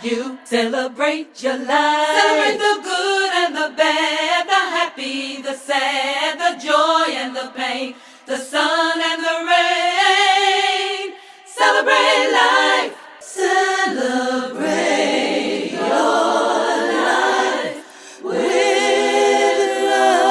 You celebrate your life. Celebrate the good and the bad, the happy, the sad, the joy and the pain, the sun and the rain. Celebrate life. Celebrate your life with love.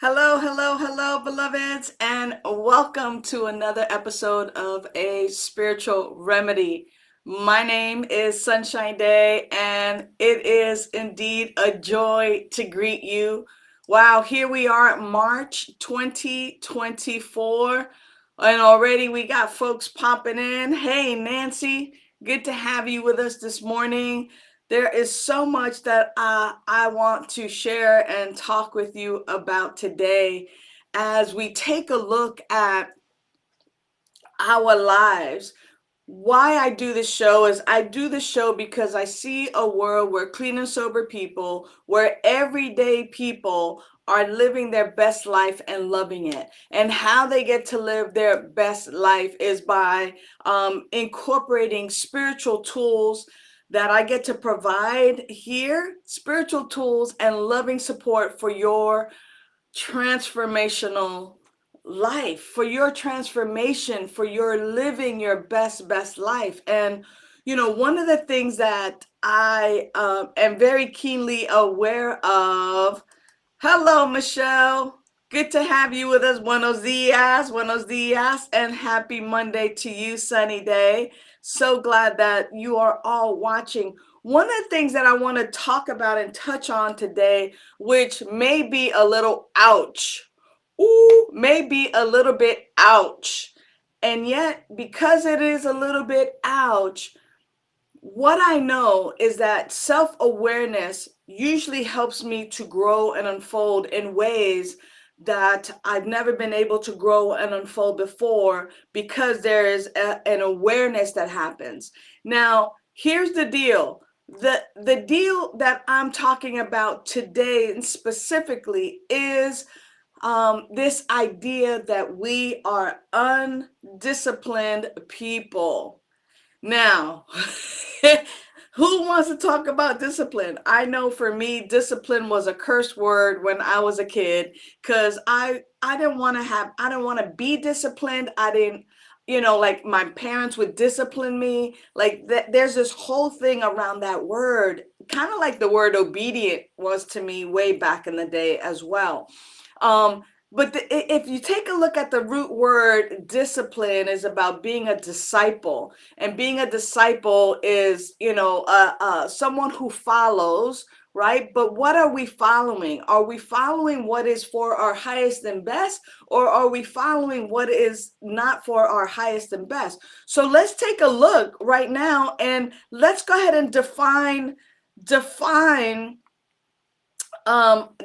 Hello, hello, hello, beloveds, and welcome to another episode of A Spiritual Remedy. My name is Sunshine Daye, and it is indeed a joy to greet you. Wow, here we are at March 2024, and already we got folks popping in. Hey, Nancy, good to have you with us this morning. There is so much that I want to share and talk with you about today as we take a look at our lives. Why I do this show is I do this show because I see a world where clean and sober people, where everyday people are living their best life and loving it. And how they get to live their best life is by incorporating spiritual tools that I get to provide here, spiritual tools and loving support for your transformational life, for your transformation, for your living your best life. And one of the things that I am very keenly aware of. Hello, Michelle. Good to have you with us. Buenos dias, and happy Monday to you, Sunny Day. So glad that you are all watching. One of the things that I want to talk about and touch on today, which may be a little ouch, may be a little bit ouch. And yet, because it is a little bit ouch, what I know is that self-awareness usually helps me to grow and unfold in ways that I've never been able to grow and unfold before, because there is an awareness that happens. Now, here's the deal. The deal that I'm talking about today and specifically is this idea that we are undisciplined people. Now, who wants to talk about discipline? I know for me, discipline was a curse word when I was a kid, because I didn't want to be disciplined. I didn't, like my parents would discipline me. Like there's this whole thing around that word, kind of like the word obedient was to me way back in the day as well. But if you take a look at the root word, discipline is about being a disciple, and being a disciple is, someone who follows, right? But what are we following? Are we following what is for our highest and best, or are we following what is not for our highest and best? So let's take a look right now, and let's go ahead and define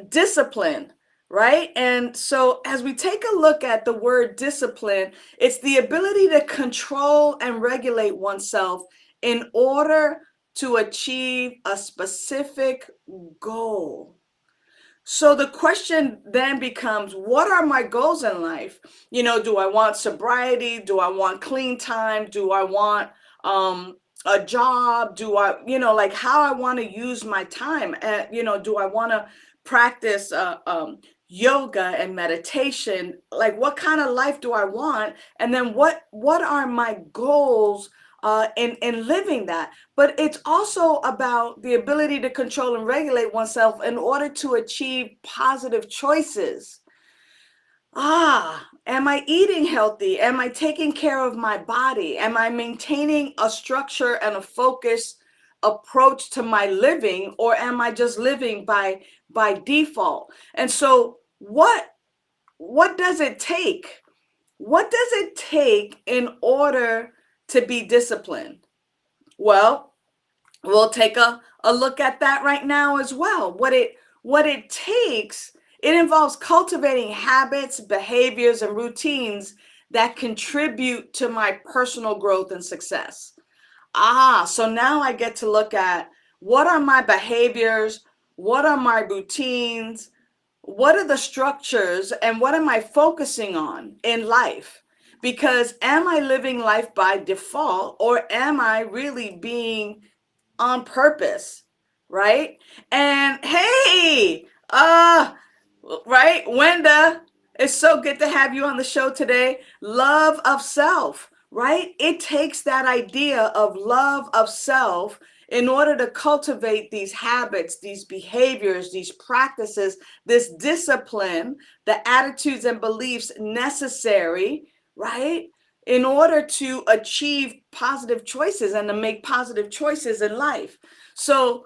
discipline. Right? And so as we take a look at the word discipline, it's the ability to control and regulate oneself in order to achieve a specific goal. So the question then becomes, what are my goals in life? Do I want sobriety? Do I want clean time? Do I want a job? Do I, like how I want to use my time? Do I want to practice yoga and meditation? Like what kind of life do I want? And then what are my goals in living that? But it's also about the ability to control and regulate oneself in order to achieve positive choices. Am I eating healthy? Am I taking care of my body? Am I maintaining a structure and a focus approach to my living, or am I just living by default? And so what does it take? What does it take in order to be disciplined? Well, we'll take a look at that right now as well. What it takes, it involves cultivating habits, behaviors, and routines that contribute to my personal growth and success. So now I get to look at, what are my behaviors? What are my routines? what are the structures and what am I focusing on in life? Because am I living life by default or am I really being on purpose, right? And hey, right, Wenda, it's so good to have you on the show today. Love of self, right? It takes that idea of love of self in order to cultivate these habits, these behaviors, these practices, this discipline, the attitudes and beliefs necessary, right? In order to achieve positive choices and to make positive choices in life. So,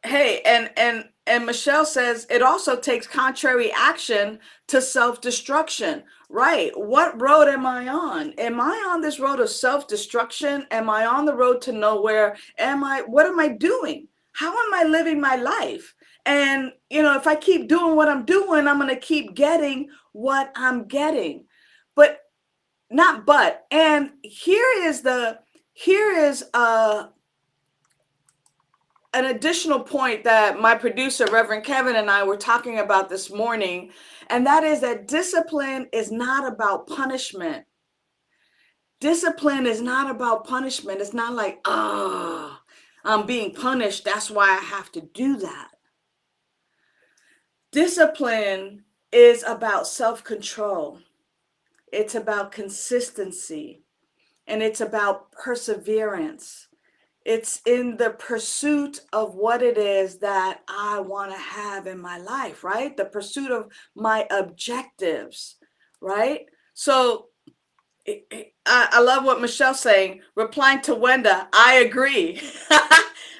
hey, and Michelle says it also takes contrary action to self-destruction. Right. What road am I on? Am I on this road of self-destruction? Am I on the road to nowhere? What am I doing? How am I living my life? And, if I keep doing what I'm doing, I'm going to keep getting what I'm getting. But not but. And here is an additional point that my producer, Reverend Kevin, and I were talking about this morning, and that is that discipline is not about punishment. Discipline is not about punishment. It's not like, I'm being punished, that's why I have to do that. Discipline is about self-control. It's about consistency, and it's about perseverance. It's in the pursuit of what it is that I want to have in my life, right? The pursuit of my objectives, right? So I love what Michelle's saying. Replying to Wenda, I agree,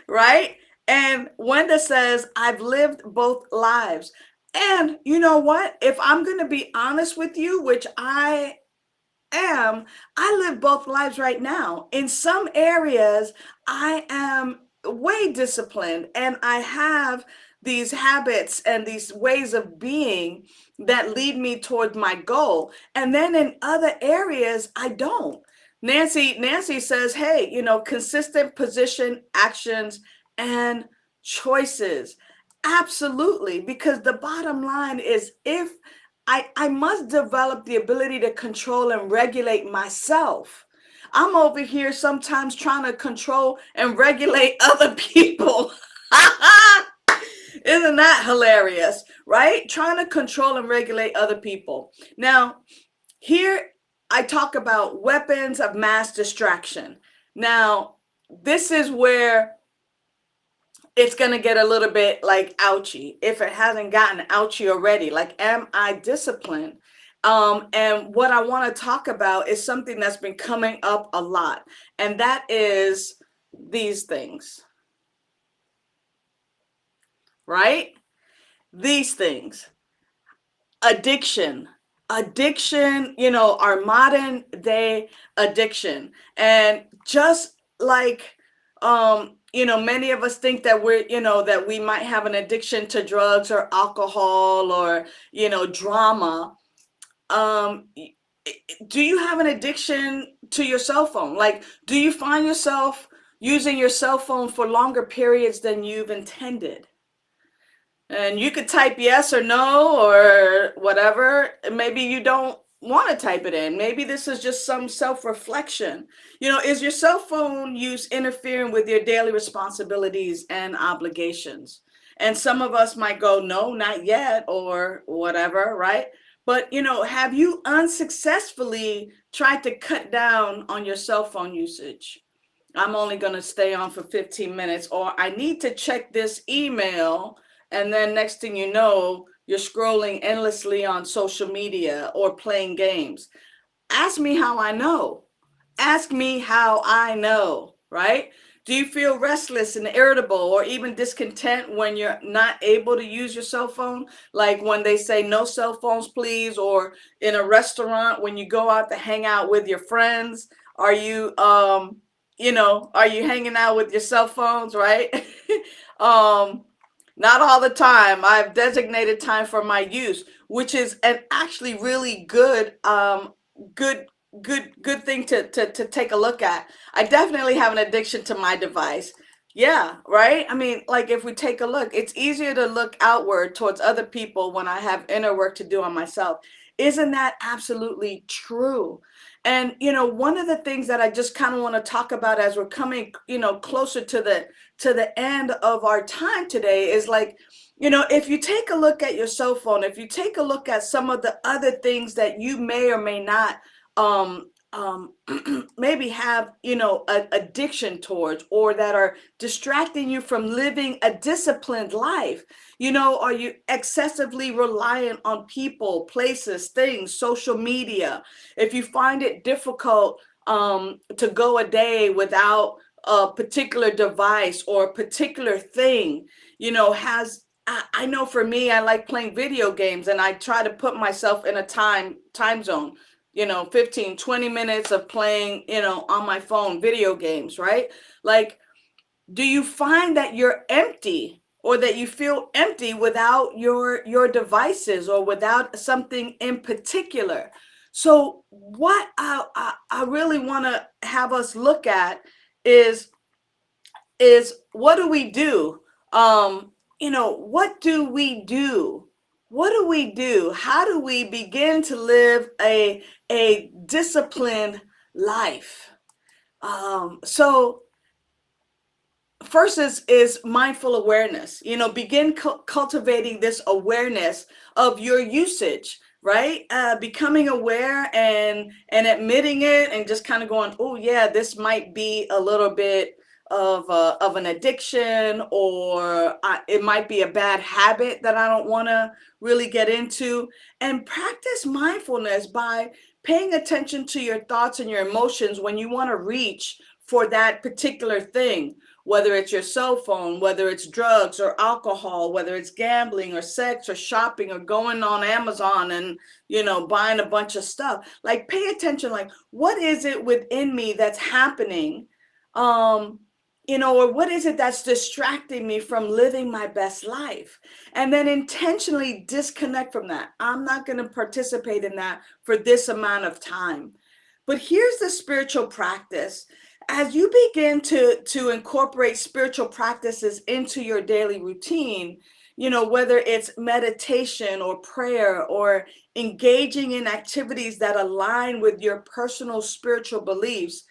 right? And Wenda says, I've lived both lives. And you know what? If I'm going to be honest with you, which I live both lives right now. In some areas, I am way disciplined and I have these habits and these ways of being that lead me toward my goal. And then in other areas, I don't. Nancy says, hey, consistent position, actions, and choices. Absolutely. Because the bottom line is if I must develop the ability to control and regulate myself. I'm over here sometimes trying to control and regulate other people. Isn't that hilarious, right? Trying to control and regulate other people. Now, here I talk about weapons of mass distraction. Now, this is where it's going to get a little bit like ouchy if it hasn't gotten ouchy already. Like, am I disciplined? And what I want to talk about is something that's been coming up a lot, and that is these things, right? These things. Addiction, our modern day addiction. And just like, many of us think that that we might have an addiction to drugs or alcohol or, drama. Do you have an addiction to your cell phone? Like, do you find yourself using your cell phone for longer periods than you've intended? And you could type yes or no or whatever. Maybe you don't want to type it in. Maybe this is just some self-reflection. Is your cell phone use interfering with your daily responsibilities and obligations? And some of us might go, no, not yet, or whatever, right? But, have you unsuccessfully tried to cut down on your cell phone usage? I'm only going to stay on for 15 minutes, or I need to check this email. And then next thing you know, you're scrolling endlessly on social media or playing games. Ask me how I know. Ask me how I know, right? Do you feel restless and irritable or even discontent when you're not able to use your cell phone? Like when they say no cell phones, please, or in a restaurant when you go out to hang out with your friends, are you are you hanging out with your cell phones, right? Not all the time. I've designated time for my use, which is an actually really good, good, good thing to take a look at. I definitely have an addiction to my device. Yeah, right? I mean, like if we take a look, it's easier to look outward towards other people when I have inner work to do on myself. Isn't that absolutely true? And one of the things that I just kind of want to talk about as we're coming, closer to the end of our time today is like, if you take a look at your cell phone, if you take a look at some of the other things that you may or may not maybe have addiction towards, or that are distracting you from living a disciplined life. Are you excessively reliant on people, places, things, social media? If you find it difficult to go a day without a particular device or a particular thing, has I know for me, I like playing video games, and I try to put myself in a time zone, 15, 20 minutes of playing, on my phone, video games, right? Like, do you find that you're empty, or that you feel empty without your devices, or without something in particular? So what I really want to have us look at is what do we do? What do we do? What do we do? How do we begin to live a disciplined life? So first is mindful awareness. Begin cultivating this awareness of your usage, right? Becoming aware and admitting it, and just kind of going, oh yeah, this might be a little bit of an addiction, or it might be a bad habit that I don't want to really get into. And practice mindfulness by paying attention to your thoughts and your emotions when you want to reach for that particular thing, whether it's your cell phone, whether it's drugs or alcohol, whether it's gambling or sex or shopping or going on Amazon and, buying a bunch of stuff. Like, pay attention, like, what is it within me that's happening? Or what is it that's distracting me from living my best life? And then intentionally disconnect from that. I'm not going to participate in that for this amount of time. But here's the spiritual practice. As you begin to incorporate spiritual practices into your daily routine, whether it's meditation or prayer, or engaging in activities that align with your personal spiritual beliefs,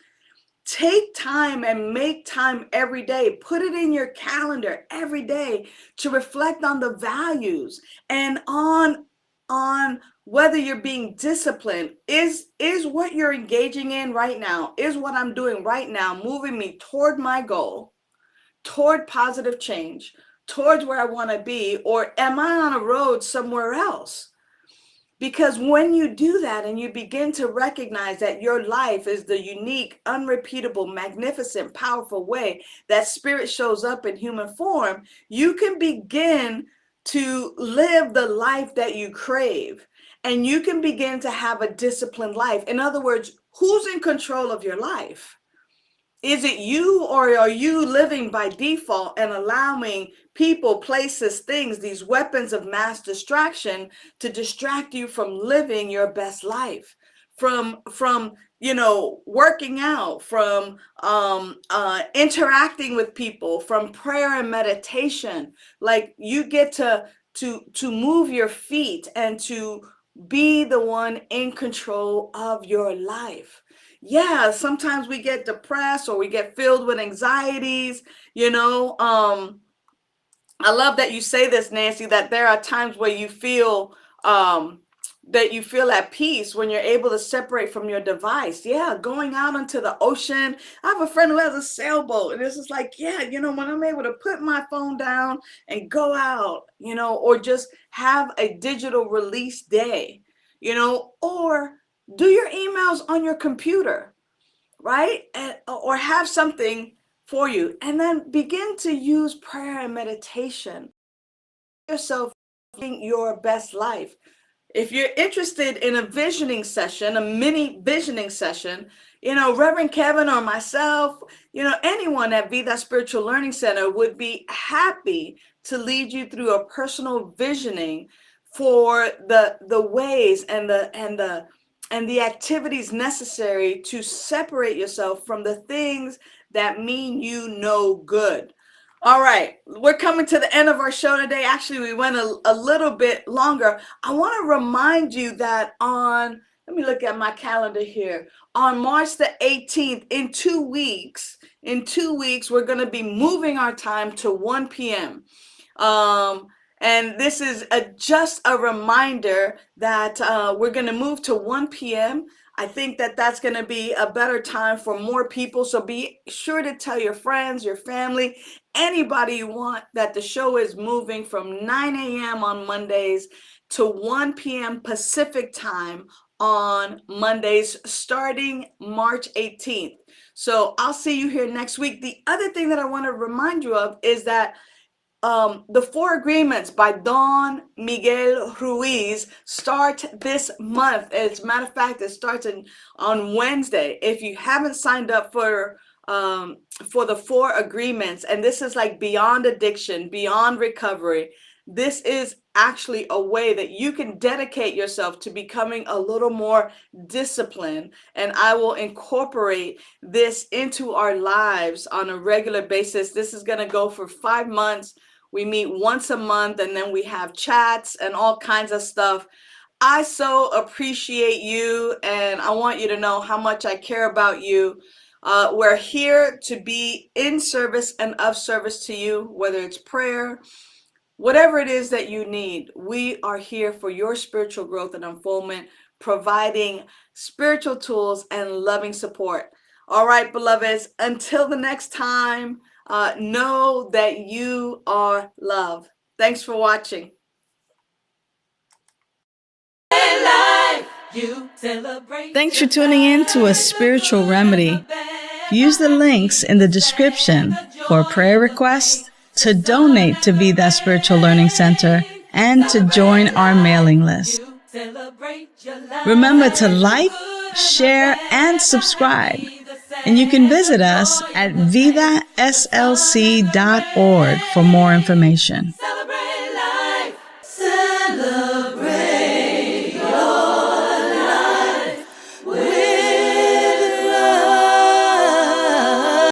take time and make time every day. Put it in your calendar every day to reflect on the values, and on whether you're being disciplined. Is what you're engaging in right now, is what I'm doing right now moving me toward my goal, toward positive change, towards where I want to be, or am I on a road somewhere else? Because when you do that and you begin to recognize that your life is the unique, unrepeatable, magnificent, powerful way that spirit shows up in human form, you can begin to live the life that you crave. And you can begin to have a disciplined life. In other words, who's in control of your life? Is it you, or are you living by default and allowing people, places, things, these weapons of mass distraction, to distract you from living your best life, from working out, from interacting with people, from prayer and meditation? Like, you get to move your feet and to be the one in control of your life. Yeah, sometimes we get depressed, or we get filled with anxieties. I love that you say this, Nancy, that there are times where you feel that you feel at peace when you're able to separate from your device. Yeah, going out onto the ocean. I have a friend who has a sailboat, and it's just like, yeah, when I'm able to put my phone down and go out, or just have a digital release day, or do your emails on your computer, right? Or have something for you, and then begin to use prayer and meditation yourself living your best life. If you're interested in a visioning session, a mini visioning session, Reverend Kevin or myself, anyone at Be That Spiritual Learning Center would be happy to lead you through a personal visioning for the ways and the activities necessary to separate yourself from the things that mean you no good. All right, we're coming to the end of our show today. Actually, we went a little bit longer. I want to remind you that let me look at my calendar here. On March the 18th, in 2 weeks, we're going to be moving our time to 1 p.m. And this is just a reminder that we're going to move to 1 p.m. I think that that's going to be a better time for more people. So be sure to tell your friends, your family, anybody you want that the show is moving from 9 a.m. on Mondays to 1 p.m. Pacific time on Mondays starting March 18th. So I'll see you here next week. The other thing that I want to remind you of is that the Four Agreements by Don Miguel Ruiz start this month. As a matter of fact, it starts on Wednesday. If you haven't signed up for the Four Agreements, and this is like beyond addiction, beyond recovery, this is actually a way that you can dedicate yourself to becoming a little more disciplined. And I will incorporate this into our lives on a regular basis. This is going to go for 5 months. We meet once a month, and then we have chats and all kinds of stuff. I so appreciate you, and I want you to know how much I care about you. We're here to be in service and of service to you, whether it's prayer, whatever it is that you need. We are here for your spiritual growth and unfoldment, providing spiritual tools and loving support. All right, beloveds, until the next time, know that you are loved. Thanks for watching. Thanks for tuning in to A Spiritual Remedy. Use the links in the description for prayer requests, to donate to Be That Spiritual Learning Center, and to join our mailing list. Remember to like, share, and subscribe. And you can visit us at vidaslc.org for more information.